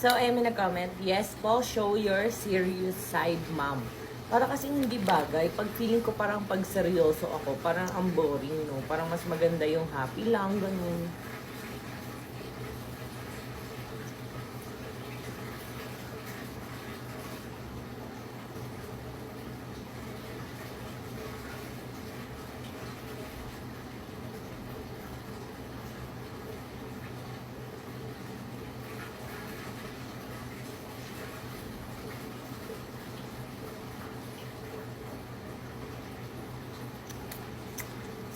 So, ay may nag-comment, yes po, show your serious side, ma'am. Para kasing hindi bagay. Pag feeling ko parang pag seryoso ako, parang ang boring, no? Parang mas maganda yung happy lang, ganun.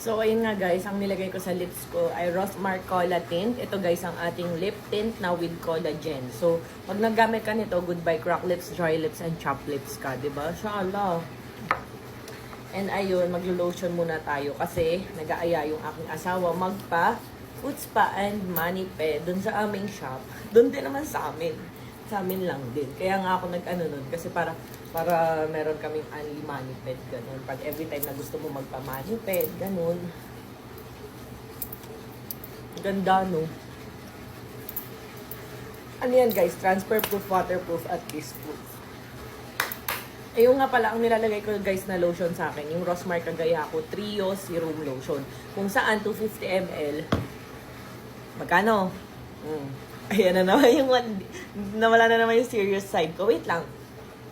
So, ayun nga guys, ang nilagay ko sa lips ko ay Rosmar Cola Tint. Ito guys, ang ating lip tint na with collagen. So, pag naggamit ka nito, goodbye crack lips, dry lips, and chapped lips ka, diba? Inshallah. And ayun, maglo-lotion muna tayo kasi nag-aaya yung aking asawa magpa-foot spa and mani-ped dun sa aming shop. Dun din naman sa amin. Sa amin lang din. Kaya nga ako nag-ano nun kasi para meron kaming only mani-ped, ganun. Pag every time na gusto mo magpa-mani-ped, ganun. Ganda, no? Ano yan, guys? Transfer proof, waterproof, at kiss proof. Ayun nga pala, ang nilalagay ko, guys, na lotion sa akin, yung Rosmar Cagayaco Trio Serum Lotion. Kung saan, 250 ml. Magkano? Ayan na naman yung nawala na naman yung serious side ko. Wait lang.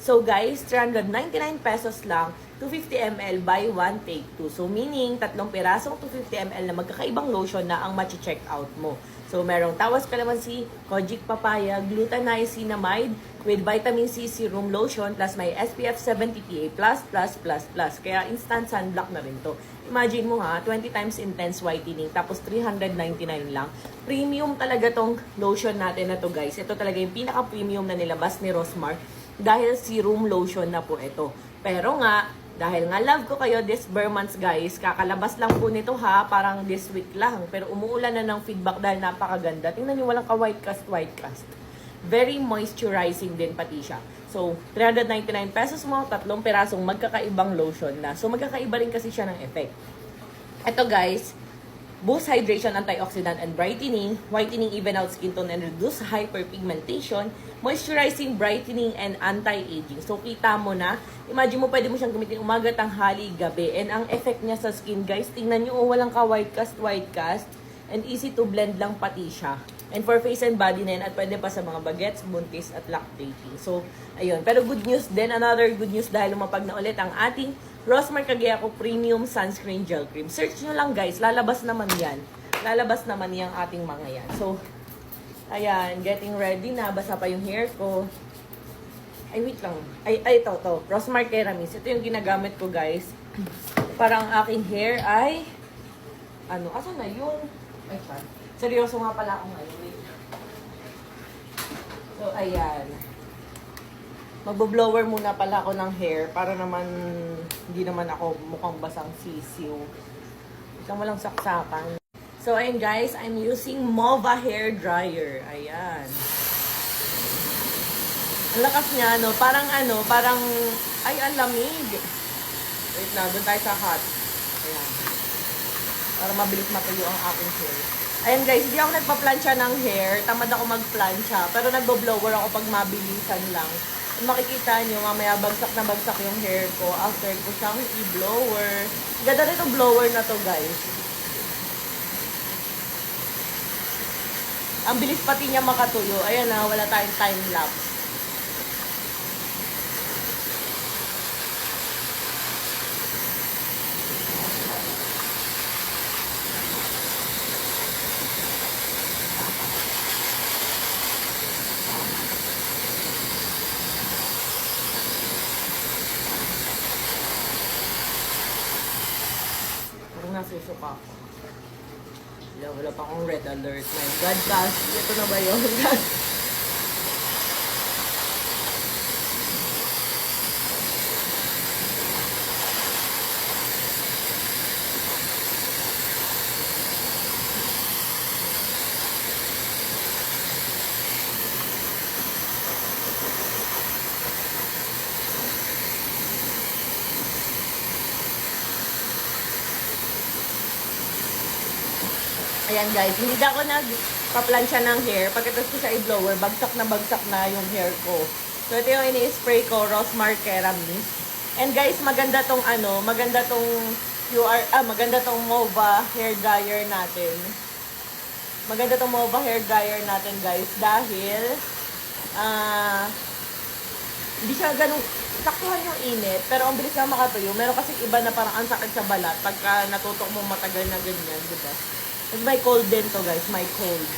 So guys, 399 pesos lang, 250 ml buy 1 take 2. So meaning, tatlong pirasong 250 ml na magkakaibang lotion na ang machi-check out mo. So merong tawas calamansi, kojic papaya, glutamine with vitamin C serum lotion plus may SPF 70 PA++++. Kaya instant sunblock na rin to. Imagine mo ha, 20 times intense whitening tapos 399 lang. Premium talaga tong lotion natin na to guys. Ito talaga yung pinaka-premium na nilabas ni Rosmar. Dahil serum lotion na po ito. Pero nga, dahil nga love ko kayo this bare months guys, kakalabas lang po nito ha, parang this week lang. Pero umuulan na ng feedback dahil napakaganda. Tingnan nyo, walang ka-white cast. Very moisturizing din pati siya. So, 399 pesos mo, tatlong pirasong magkakaibang lotion na. So, magkakaiba rin kasi siya ng effect. Ito guys, boost hydration, antioxidant, and brightening, whitening, even out skin tone, and reduce hyperpigmentation, moisturizing, brightening, and anti-aging. So, kita mo na, imagine mo, pwede mo siyang gamitin umaga, tanghali, gabi. And ang effect niya sa skin, guys, tingnan nyo, walang ka-white cast, and easy to blend lang pati siya. And for face and body na yun, at pwede pa sa mga bagets, buntis, at lactating. So, ayun. Pero good news din, another good news dahil lumapag na ulit ang ating Rosmar Cagayaco Premium Sunscreen Gel Cream. Search nyo lang guys, lalabas naman yan. Lalabas naman yung ating mga yan. So, ayan, getting ready na. Basa pa yung hair ko. Ay, wait lang. Ito. Rosmar Keramis. Ito yung ginagamit ko guys. Parang aking hair ay, asan na yun? Ay, seryoso nga pala ako ngayon. Wait. So, ayan. Magbo-blower muna pala ako ng hair para naman hindi naman ako mukhang basang sisiw. Isang walang saksakan. So, ayun guys, I'm using Mova Hair Dryer. Ayan. Ang lakas niya, no? Parang ay, ang lamig. Wait na, doon tayo sa hot. Ayan. Para mabilis matuyo ang aking hair. Ayan guys, hindi ako nagpa-plancha ng hair. Tamad ako mag-plancha. Pero nagbo-blower ako pag mabilisan lang. Kung makikita nyo, mamaya bagsak na bagsak yung hair ko after ko siyang i-blower. Ganda rin itong blower na to guys. Ang bilis pati niya makatuyo. Ayan na, wala tayong time lapse. Nasusuka ako. Wala pa akong red alert. My God, gosh. Ito na ba yun? Ayan guys, hindi na ako nagpa-plancha ng hair. Pagkatapos ko siya i-blower, bagsak na yung hair ko. So ito yung ini-spray ko, Rosmar Keramis. And guys, maganda tong maganda tong Mova hair dryer natin. Maganda tong Mova hair dryer natin guys dahil hindi siya ganun saktuhan yung init, pero ang bilis na makatuyo. Meron kasi iba na parang ang sakit sa balat pagka natutok mo matagal na ganyan, di ba? At may cold din to guys, may cold.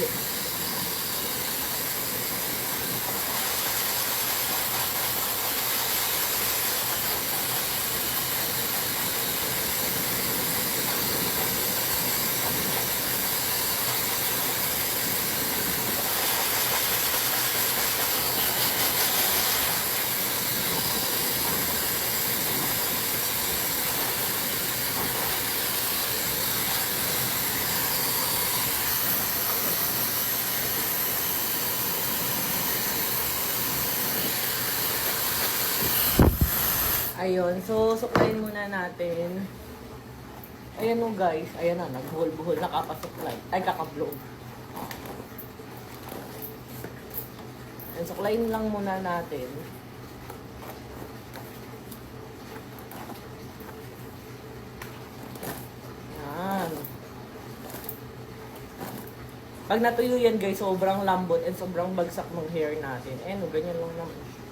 Ayun, so suklayin muna natin. Ayan o guys, ayan na, nagbuhol-buhol, nakapasuklay. Ay, kaka-vlog. Ayan, suklayin lang muna natin. Ayan. Pag natuyo yan guys, sobrang lambot and sobrang bagsak ng hair natin. Ayan o, ganyan lang naman.